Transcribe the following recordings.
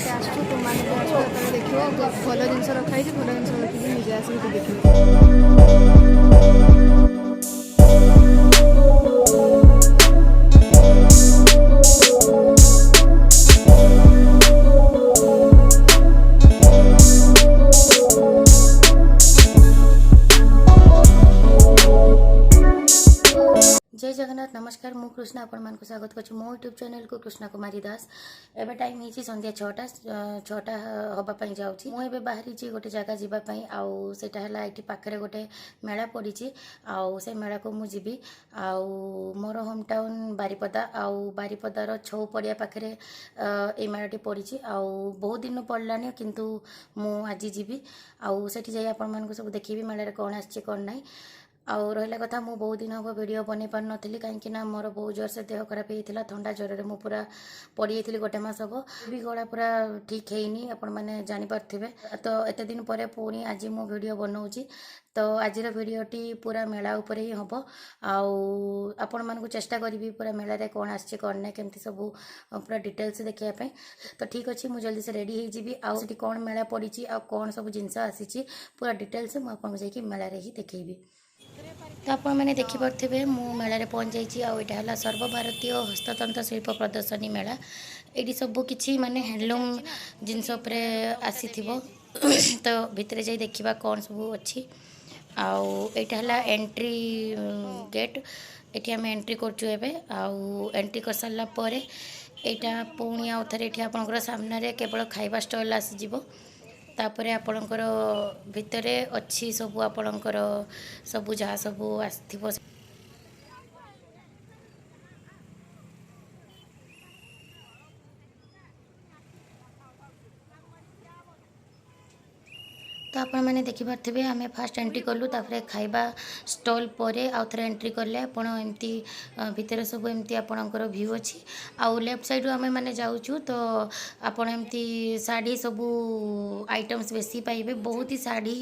आसु तुमने देखो भल जिन रखाई भल जिन रखी निजे आसिक देखिए। जय जगन्नाथ नमस्कार मु कृष्णा आपण मानक स्वागत करछि मो यूट्यूब चैनल को कृष्णा कुमारी दास। एबे टाइम हिची संध्या 6टा हबा पई जाउछि। मु एबे बाहरी छी गोटे जगह जीवा पई आउ सेटा हला एठी पाखरे गोटे मेला पड़ीछि आउ से मेला को मु जीबी आउ मोर होम टाउन बारीपदा आउ बारीपदार छौ पड़िया पाखरे ए मेलाटी पड़ीछि आउ बहुत दिन पड़लानी किंतु मु आज जीबी आउ सेठी जाई आपण मानक सब देखिबी मेला रे कोन आछि कोन नै। आउ रहा कथा मु बहुत दिन हम वीडियो बन पार नी कहीं मोर बहुत जोर से देह खराब होता थंडा ज्वर में पूरा पड़ी थी गोटे मस हम भी गला पूरा ठीक है आपण मैंने जापारे तो एत दिन पर पुणी आज मु वीडियो बनाऊँगी तो आज वीडियोटी पूरा मेला उपर ही हम आपण मानक चेष्टा करी पूरा मेल रे कौन आसी कौन ना केमती सब पूरा डिटेल्स देखापी तो ठीक अच्छे मुझे जल्दी से रेडी हो कौन मेला पड़ी आ कौन सब जिनस आसी पूरा डिटेल्स मुझे जा मेल ही देखी। तो आप मैंने देखिपे मु मेल पहुँच जाइए सर्वभारतीय हस्ततंत्र शिल्प प्रदर्शनी मेला ये सब किसी माने हैंडलूम जिनस आसी तो भितर जा देखा कौन सब अच्छी आईटा एंट्री गेट ये आम एंट्री करूँ एंट्री कर सारापर यहाँ पुणी आउ थे ये आपंकर सामने केवल खाइबा स्टल आसीज तापरे आपणकर भितरे अच्छी सबू आपणकर सबू जहाँ सबू आसथिबो तो आपण मैंने देखिपे आम फास्ट एंट्री कलु तापरे खाइबा स्टॉल परे आउ थे एंट्री कले आपण एमती भितर सब एमती आपणकर व्यू अच्छी आउ लेफ्ट साइड आम मैंने जाऊँ तो आपण एमती शाढ़ी सबू आइटम्स बेसी पाइबे बहुत ही शाढ़ी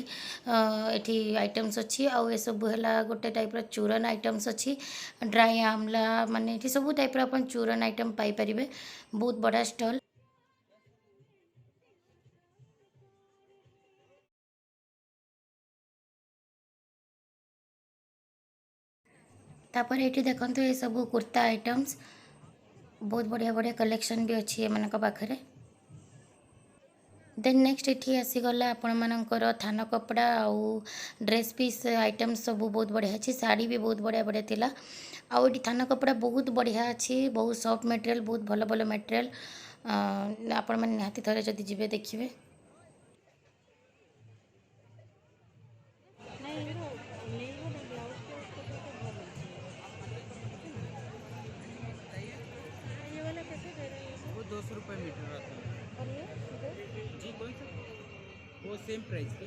एठी आइटम्स अच्छी आउ ए सब है गोटे टाइप चूरन आइटम्स अच्छी ड्राई आमला माने एठी सब टाइप अपन चूरन आइटम पाई परिबे बहुत बड़ा स्टॉल। तापर ये देखते ये सब कुर्ता आइटम्स बहुत बढ़िया बढ़िया कलेक्शन भी अच्छी एम पाखे। देन नेक्स्ट ये आसीगला आपण मानकर थान कपड़ा आउ ड्रेस पीस आइटम्स सब बहुत बढ़िया अच्छी शाढ़ी भी बहुत बढ़िया बढ़िया थिला आउ ये थान कपड़ा बहुत बढ़िया अच्छी बहुत सॉफ्ट मटेरियल बहुत भल भल मटेरियल आपण मैंने निहाती थरे जदि जिबे देखिबे। वो 200 रुपये मीटर आता है और ये जी कौन सा वो सेम प्राइस के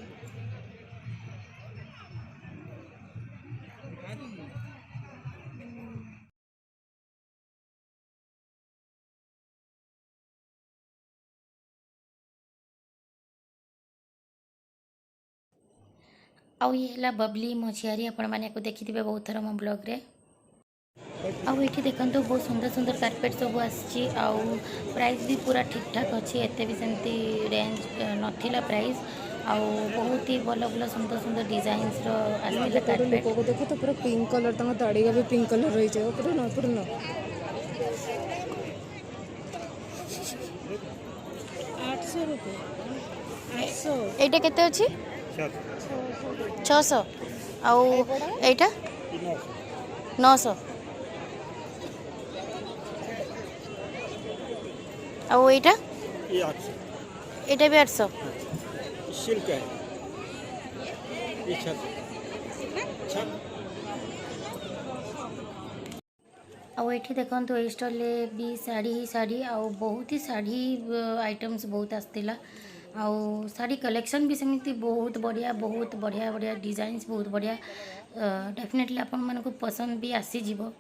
आउ ये है बबली मो झियारी आपण मैंने देखिथे बहुत थर मो ब्लॉग रे आउ ये देखो बहुत सुंदर सुंदर कार्पेट सब आसी प्राइस भी पूरा ठीक ठाक अच्छी एत भी सेमती रेंज नथिला प्राइस आउ बहुत ही भल भल सुंदर सुंदर डिजाइन्स रो कार्पेट देखो तो पूरा पिंक कलर तक दाढ़ी का भी पिंक कलर रही है पूरा ना पूरा ना 800 रुपये 800 एटा केते अछि 600 आउ एटा 900 आउ एटा ये 800 एटा भी 800 सिल्क है ये छत आउ ये देखो ये स्टॉल भी शाढ़ी ही शाढ़ी आउ बहुत ही शाढ़ी आइटम्स बहुत आसला आउ शाढ़ी कलेक्शन भी सेमती बहुत बढ़िया बढ़िया डिजाइन्स बहुत बढ़िया डेफिनेटली आपण मानक पसंद भी आसीजिवो।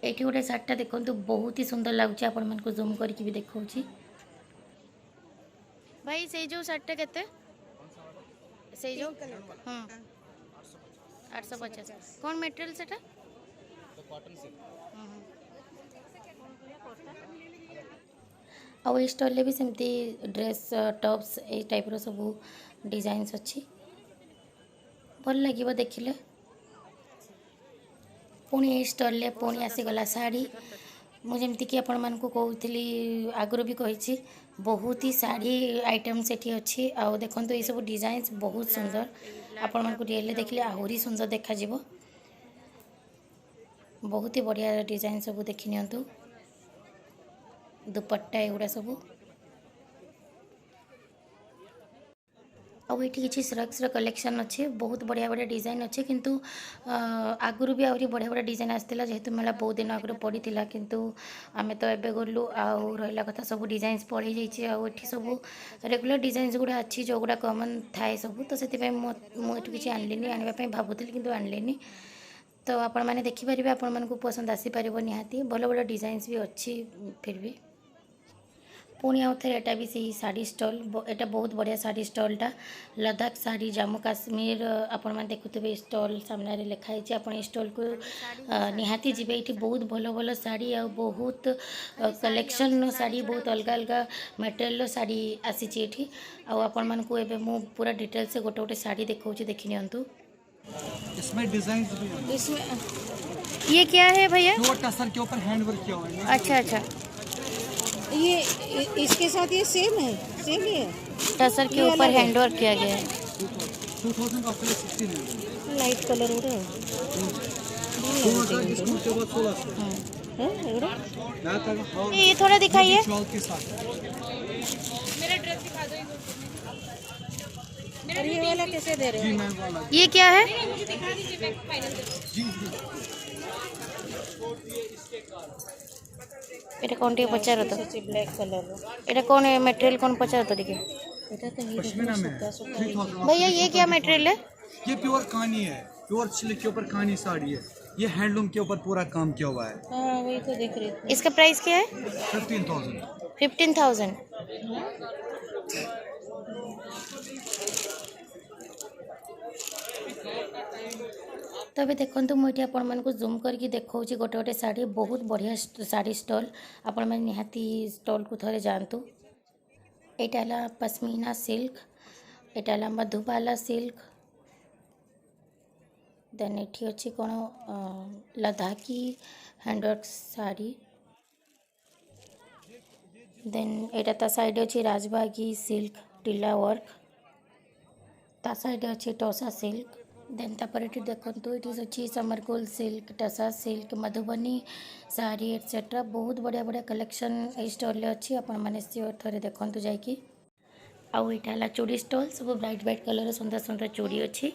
एठी गोटे शार्टटा देखो बहुत ही सुंदर लगुच आपण मानक जूम करके भी देखौछि भाई से जो शार्टटा केते से जो हां 850 कौन मटेरियल सेटा कॉटन से आउ ए स्टॉल भी सेमती ड्रेस टॉप्स ए टाइप सब डिजाइन्स अच्छी भल लगे देखिले। पुणी ए स्टॉल पुणी आसीगला शाढ़ी मुझे कि आपण मानक कहूली आगुरी भी कही बहुत ही शाढ़ी आइटम सेठी अच्छी आउ देखो ये सब डिजाइन्स बहुत सुंदर आपण मानक रियल देखिले आहरी सुंदर देखा जिवो। बहुत ही बढ़िया डिजाइन सब देखि नियंतु दुपट्टा एगुड़ा सब आउ ये किसी श्रग्स कलेक्शन अच्छे बहुत बढ़िया बढ़िया डिजाइन अच्छे किंतु आगुरी भी आहरी बढ़िया बढ़िया डिजाइन आसला जेहेतु मेला बहुत दिन आगुरी पड़ी किंतु आमे तो एबे गलु आउ रहा कथा सब डिजाइन्स पड़े जाइए आउ एठी सब रेगुलर डिजाइन्स गुड़ा अच्छी जो गुड़ा कमन थाए सब तो से मुझे किसी आनलिनी आने भावुली किंतु आनलिनी तो आपण मैंने देखिपारे आपण मानक पसंद आसीपर निहाती भल भल डिजाइन्स भी अच्छी फिर भी पुणी आउ थे एटा भी सही साड़ी स्टॉल एटा बहुत बढ़िया साड़ी स्टॉलटा लद्दाख साड़ी जम्मू काश्मीर आपण मैंने देखुवे स्टॉल सामने लिखाई आपण स्टॉल को निहाती जीवे ये बहुत भल भल शाड़ी आ बहुत कलेक्शन शाड़ी बहुत अलग अलग मटेरियल शाड़ी आसी आपण मानक एबे मु पूरा डिटेल से गोटे गोटे शाड़ी देखौछि देखि नियंतु। इसमें डिजाइन भी है। इसमें ये क्या है भैया? वो टसर के ऊपर हैंडवर्क किया हुआ है। अच्छा अच्छा ये इसके साथ ये सेम है टसर के ऊपर हैंडवर्क किया गया है। 2000 का पहले 16 है। लाइट कलर हो रहा है 2000 डिस्काउंट के बाद 1600 है। ये थोड़ा दिखाइए। शॉल के साथ और ये वाला कैसे दे रहे जी हैं? मैम वाला ये क्या है? जी এটা কোনটি পচার তো ब्लैक कलर এটা কোন মটেরিयल কোন পচার তো দেখिए पश्मीना में 3000। भैया ये क्या मटेरियल है? ये प्योर कानी है, प्योर सिल्क के ऊपर कानी साड़ी है। ये हैंडलूम के ऊपर पूरा काम किया हुआ है। हाँ वही तो देख रही थी। इसका प्राइस क्या है? 15,000। 15,000। तो अभी देखो मुझे आपण मानक जूम करके देखा गोटे गोटे शाड़ी बहुत बढ़िया शाड़ी स्टॉल आपण मैंने निहाती स्टॉल को थे जातु। यहाँ पश्मीना सिल्क यहाँ मधुबाला सिल्क देन ये अच्छी कौन लद्दाखी हैंडवर्क साड़ी देन यहाँ ता साइड अच्छी राजबागी सिल्क टीला वर्क ता साइड अच्छी टोसा सिल्क देन तापर ये देखो ये अच्छी समरकोल silk tussar silk Madhubani sari etcetera बहुत बढ़िया बढ़िया कलेक्शन स्टॉल अच्छी आपण मैंने सियोर थे देखु जाकि आउ यहाँ चूड़ी स्टॉल सब ब्राइट ब्राइट कलर सुंदर सुंदर चूड़ी अच्छी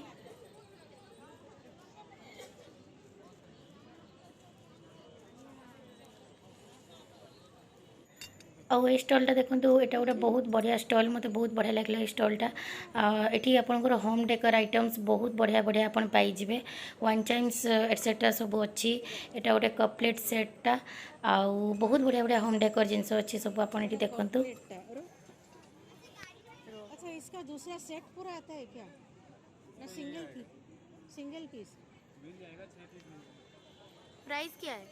आउ ये स्टॉलटा देखो यहाँ गोटे बहुत बढ़िया स्टॉल मत बहुत बढ़िया लगे स्टॉलटा ये आपंकर होम डेकोर आइटम्स बहुत बढ़िया बढ़िया आप पाइबे वन टाइम्स एटसेट्रा सब अच्छी यहाँ गोटे कपलेट सेटटा आउ बहुत बढ़िया बढ़िया होम डेकोर जिनस अच्छी सब आप देखु। अच्छा इसका दूसरा सेट पूरा आता है क्या? ना सिंगल पीस? प्राइस क्या है?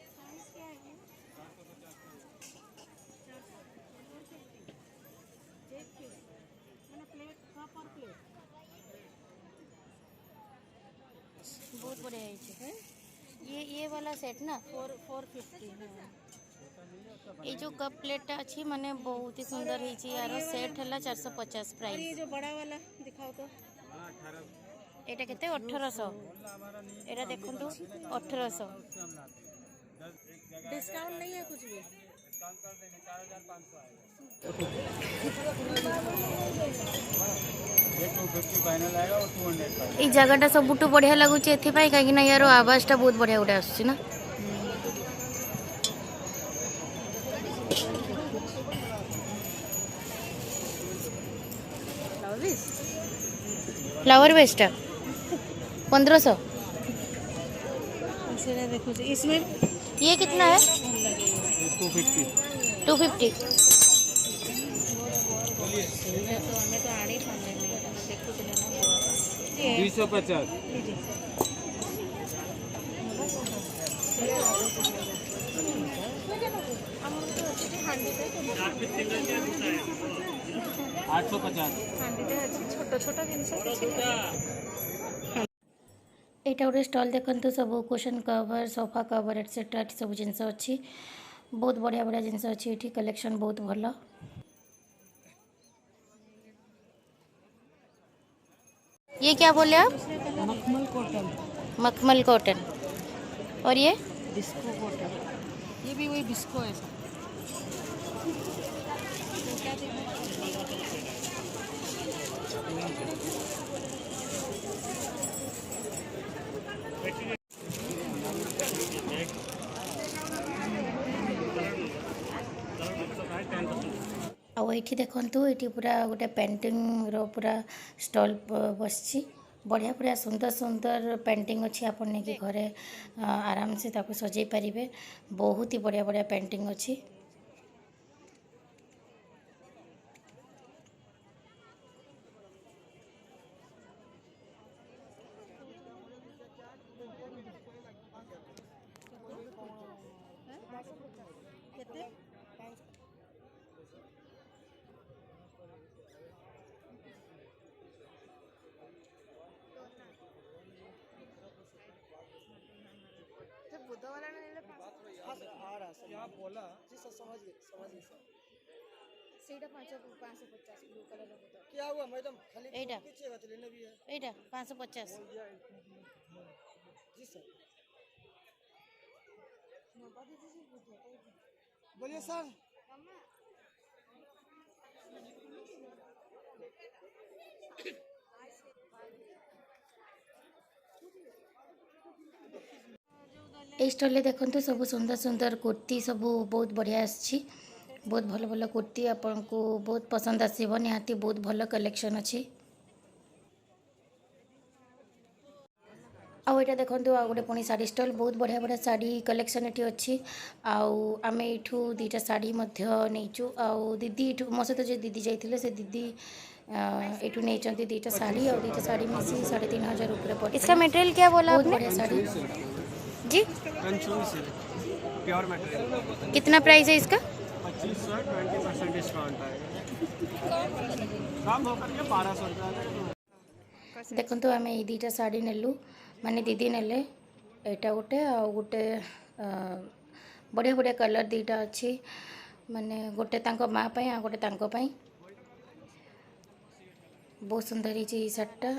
बहुत बढ़िया है ये वाला सेट ना 450 ये जो कप प्लेट अच्छी माने बहुत ही सुंदर है यार सेट है 450 और प्राइस। ये जो बड़ा वाला दिखाओ तो एटा केते 1800 एटा देखंतु 1800 डिस्काउंट नहीं है कुछ भी? ये जगहटा सबुठु बढ़िया लगुच एथिपाई कहीं यार आवाजटा बहुत बढ़िया गोटे आसुची ना। फ्लावर वेस्टा 1500 देखो इसमें ये कितना है? 250 250 250 छोट छोट जिन ଏଇଟା ଗୋଟେ ଷ୍ଟଲ୍ ଦେଖନ୍ତୁ ସବୁ କୁସନ୍ କଭର୍ ସୋଫା କଭର୍ ଏଟसेଟ୍ରା ଏଠି ସବୁ ଜିନିଷ ଅଛି ବହୁତ ବଢ଼ିଆ ବଢ଼ିଆ ଜିନିଷ ଅଛି ଏଠି କଲେକ୍ସନ୍ ବହୁତ ଭଲ ये क्या बोले आप मखमल कॉटन मखमल कॉटन और ये डिस्को कॉटन ये भी वही डिस्को है सर ଆଉ ଏଇଠି ଦେଖନ୍ତୁ ଏଇଠି ପୁରା ଗୋଟେ ପେଣ୍ଟିଂର ପୁରା ଷ୍ଟଲ୍ ବସିଛି ବଢ଼ିଆ ବଢ଼ିଆ ସୁନ୍ଦର ସୁନ୍ଦର ପେଣ୍ଟିଂ ଅଛି ଆପଣ ନେଇକି ଘରେ ଆରାମସେ ତାକୁ ସଜେଇ ପାରିବେ ବହୁତ ହି ବଢ଼ିଆ ବଢ଼ିଆ ପେଣ୍ଟିଂ ଅଛି क्या बोला जी सर समझ गए सर ସେଇଟା 550 ବ୍ଲୁ କଲର ବୁଦ क्या हुआ मैडम खाली एटा कीजिएगा तो लेना भी है ଏଇଟା 550 जी सर बोलिए सर এই ଷ୍ଟଲ୍ରେ ଦେଖନ୍ତୁ ସବୁ ସୁନ୍ଦର ସୁନ୍ଦର କୁର୍ତ୍ତୀ ସବୁ ବହୁତ ବଢ଼ିଆ ଆସିଛି ବହୁତ ଭଲ ଭଲ କୁର୍ତ୍ତୀ ଆପଣଙ୍କୁ ବହୁତ ପସନ୍ଦ ଆସିବ ନିହାତି ବହୁତ ଭଲ କଲେକ୍ସନ୍ ଅଛି ଆଉ ଏଇଟା ଦେଖନ୍ତୁ ଆଉ ଗୋଟେ ପୁଣି ଶାଢ଼ୀ ଷ୍ଟଲ୍ ବହୁତ ବଢ଼ିଆ ବଢ଼ିଆ ଶାଢ଼ୀ କଲେକ୍ସନ୍ ଏଠି ଅଛି ଆଉ ଆମେ ଏଇଠୁ ଦୁଇଟା ଶାଢ଼ୀ ମଧ୍ୟ ନେଇଛୁ ଆଉ ଦିଦି ଏଠୁ ମୋ ସହିତ ଯେ ଦିଦି ଯାଇଥିଲେ ସେ ଦିଦି ଏଠୁ ନେଇଛନ୍ତି ଦୁଇଟା ଶାଢ଼ୀ ଆଉ ଦୁଇଟା ଶାଢ଼ୀ ମିଶି 3500 ଉପରେ ପଡ଼ିଛି इसका मटेरियल क्या बोला बहुत बढ़िया साड़ी जी प्योर मटेरियल कितना प्राइस है इसका 25% डिस्काउंट आएगा कम होकर के 1200 रुपये देखंतु आमे ई दुईटा साड़ी नेलु माने दीदी नेले एटा गोटे आ गोटे बढ़िया बढ़िया कलर दुईटा अच्छी माने गोटे तांको माँ पाई आ गोटे तांको पाई बहुत सुंदर ही शार्टटा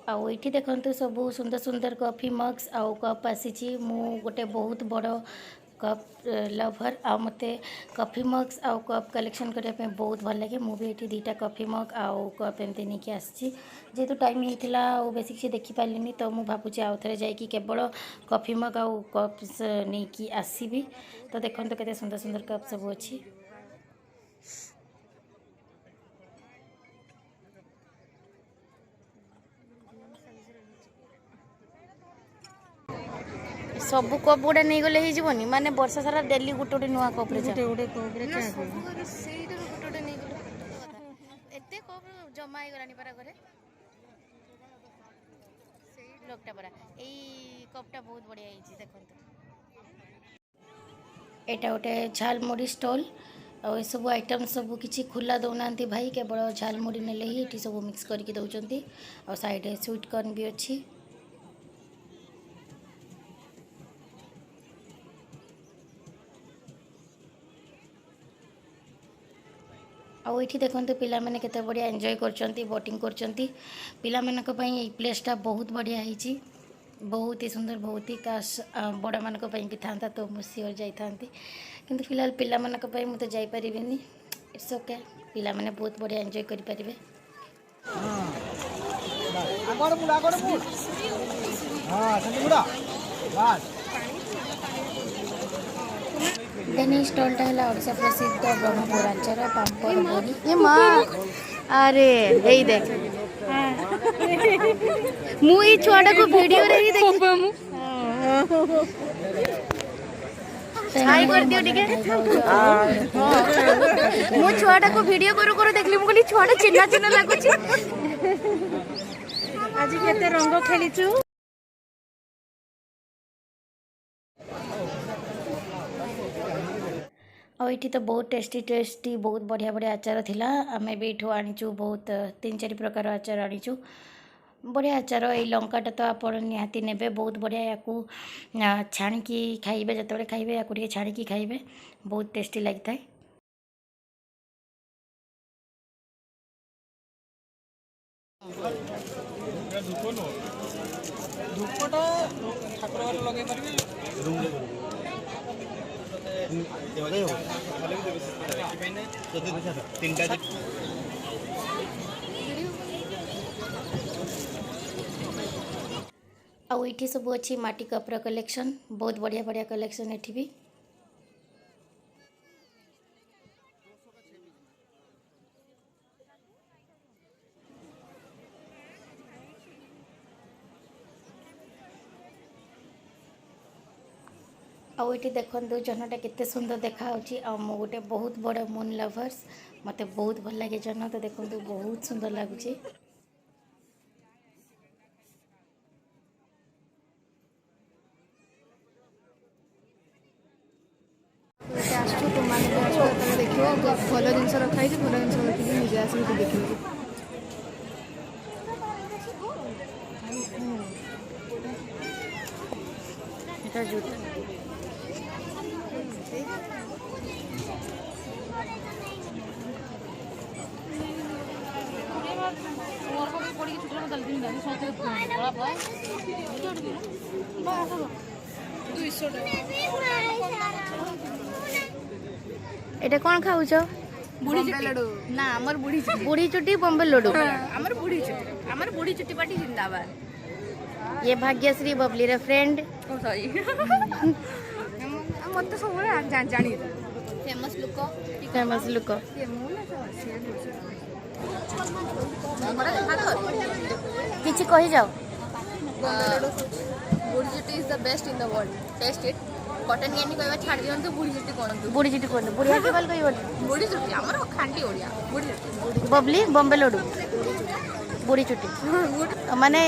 आउ ये देखते सबू सुंदर सुंदर कॉफी मग्स आउ कप आसी मु गोटे बहुत बड़ कप लभर आ मते कॉफी मग्स आउ कप कलेक्शन करने बहुत भल लगे मुझे ये दुईटा कॉफी मग आउ कप एमती नहीं कि आसी जेहेतु टाइम होता बेसी किसी देखिपारे तो मुझे भावुँ आउ थे जाकि केवल कॉफी मग आउ कप्स नहीं कि आसबि तो देखते केते सुंदर सुंदर कप सब अच्छी सबू कप गुड़ा नहीं गले होनी माने वर्ष सारा डेली गोटे गोटे नुआ कप जमा गलानी परा घरे लोकटा परा एई कपटा बहुत बढ़िया होई देखंतु एटा गोटे झालमुड़ी स्टॉल और ये सब आइटम सब किसी खुला दौना भाई केवल झालमुड़ी नेले ही ये सब मिक्स करके दौरान और साइड स्वीट कॉर्न भी अच्छी आउ ये देखते पिला माने केते बढ़िया एंजॉय करचंती बोटिंग करचंती पिला मानक पई ए प्लेसटा बहुत बढ़िया होईची बहुत ही सुंदर बहुत ही काश बड़ मानक पई भी थांता तो मु सियोर जाई थांती किंतु फिलहाल पिला मानक पई मु तो जाई परिबिनी इट्स ओके पिला माने बहुत बढ़िया एंजॉय करि परिबे आगड़ मुड़ हां संदे मुड़ा बस देन स्टॉलटा है ओडिशा प्रसिद्ध ब्रह्मपुर आचार पापड़ बड़ी ये माँ अरे यही देख मु ये छुआटा को वीडियो रे ही देख हाय कर दियो टिके मो छुआटा को वीडियो करू करू देखली मु कहली छुआटा चिन्ना चिन्ना लागुची आज केते रंग खेलीचु और ये तो बहुत टेस्टी टेस्टी बहुत बढ़िया बढ़िया आचार थिला आमे भी एठू आनीचु बहुत 3-4 प्रकार आचार आनीचु बढ़िया आचार ये लंकाटा तो आप निहाती नेबे बहुत बढ़िया या छाणिकी खाइबे जतबे खाइबे या छाणिकी खाइबे बहुत टेस्टी लगता है। ଧୂପଟା ଠାକୁର ଘରେ ଲଗେଇ ପାରିବେ आउ ये सब अच्छी माटी कपर कलेक्शन बहुत बढ़िया बढ़िया कलेक्शन एठी भी आउ ये देखो जहनटा केते सुंदर देखा मु गोटे बहुत बड़ मून लवर्स मते बहुत भल लगे जहन तो देखो बहुत सुंदर लगुच देखियो भल जिनस रखाई भल जिनस रखी निजे आसिक देखिए जूता एटा कौन खाऊछ बुढ़ी लड्डू ना हमर बुढ़ी चुटी बॉम्बे लड्डू हमर बुढ़ी चुटी पार्टी जिंदाबाद ये भाग्यश्री बबली रे फ्रेंड ओ सॉरी मत सब जानी फेमस लुक किछि कहि जाओ बुढ़ी चुटी is the best in the world taste it cotton candy कहवा छाड़ दियंतु बुढ़ी चुटी कोनंतु बुढ़ी चुटी कहते बुढ़िया के बाल कहि बुढ़ी चुटी हमर खांटी ओडिया बुढ़ी चुटी बबली बॉम्बे लड्डू बुढ़ी चुटी माने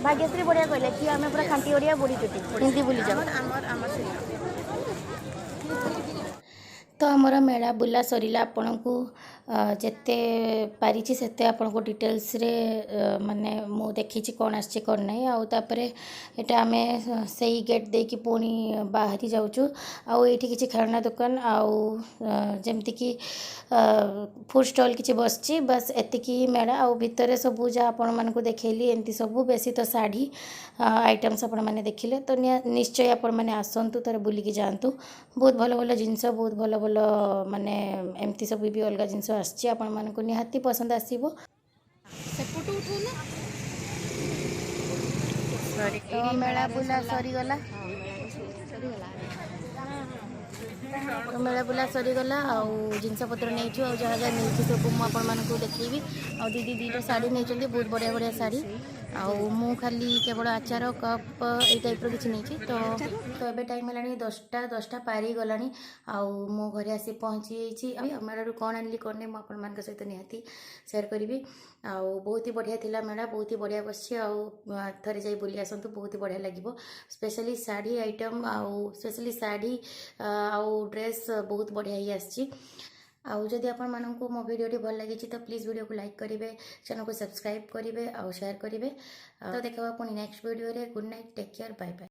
भाग्यश्री बढ़िया कहले कि आमे पूरा खांटी ओडिया बुढ़ी चुटी हिंदी भूली जाओ तो आमर मेला बुला सरिला आपन को जेते पारिछि सेते आपन को डिटेल्स रे माने मु देखि कौन आछि कौन नहीं आउ तापरे एटा आमे सही गेट दे कि पुनी बाहरी जाउछु आउ एठी किछि खेलना दुकान आउ जेमति कि फूड स्टॉल किछि बसछि बस एतिकी मेला आउ भितरे सब जा आपन मन को देखैली एंती सब बेसी तो साड़ी आइटम्स आपन माने देखिले तो निश्चय आपन माने आसंतु तर बुली कि जानतु बहुत भलो भलो जिंस बहुत भलो भलो माने एमती सब भी अलग जिंस आछि आपन मन को निहाती पसंद आसीबो सेपटू उठो ना सॉरी तो मेला बुला सरी गला तो मेला बुला सरी गला आउ जिनस पत्र नहीं छु आउ जहाँ जहाँ नहीं सब मु आपण मान को देखैबी आउ दीदी दीटा साड़ी नहीं चंदी बहुत बढ़िया बढ़िया साड़ी आउ मु खाली केवल आचार कप ए टाइप रो किछि नहीं तो एबे टाइम हलानी 10टा पारी गलानी आउ मो घरे आसी पहुँची जाइछि मेला रू कोन आनली कोन नै मु आपण मान सहित निहाती शेयर करिवि आउ बहुत ही बढ़िया थिला मेला बहुत ही बढ़िया बसछि आउ थरे जाई बुली आसंतु बहुत ही बढ़िया लागिवो स्पेशली साड़ी आइटम आउ स्पेशली साड़ी आउ ड्रेस बहुत बढ़िया ही आछि आउ जदि आपण मानकु मो वीडियो भल लगी तो प्लीज वीडियो को लाइक करिवे चैनल को सब्सक्राइब करिवे आउ शेयर करिवे तो देखा पुनी नेक्स्ट वीडियो रे good night take care bye bye.